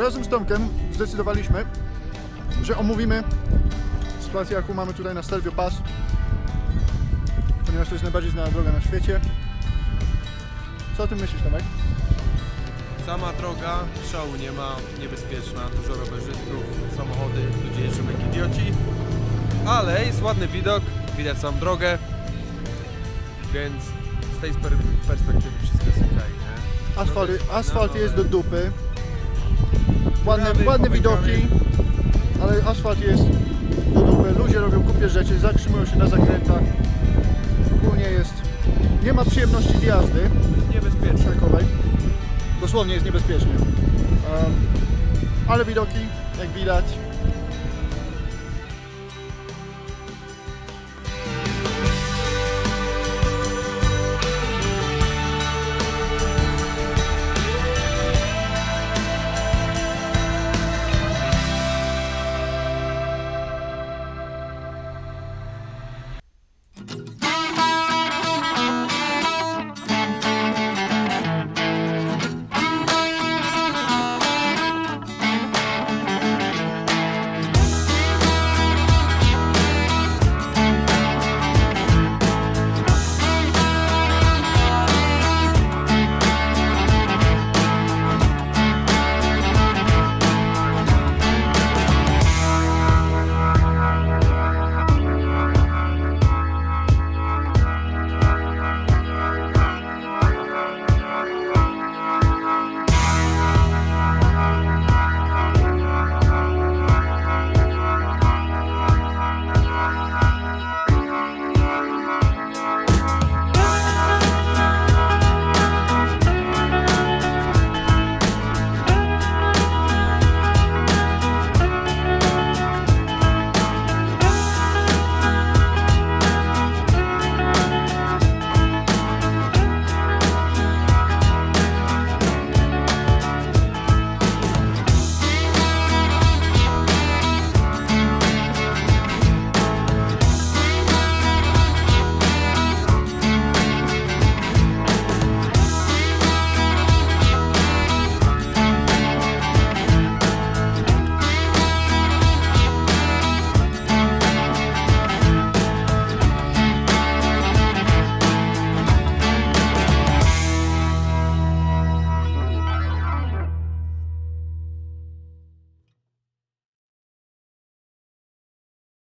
razem z Tomkiem zdecydowaliśmy, że omówimy sytuację, jaką mamy tutaj na Stelvio Pass, ponieważ to jest najbardziej znana droga na świecie. Co o tym myślisz, Tomek? Sama droga, szału nie ma, niebezpieczna, dużo rowerzystów, samochody, ludzie jeżdżą jak idioci, ale jest ładny widok, widać całą drogę, więc z tej perspektywy wszystko jest okej, nie? Asfalt jest do dupy, Dziurawy, ładne widoki, ale asfalt jest do dupy, ludzie robią głupie rzeczy, zatrzymują się na zakrętach, ogólnie jest, nie ma przyjemności z jazdy. Jest niebezpieczne. Dosłownie jest niebezpiecznie, ale widoki, jak widać,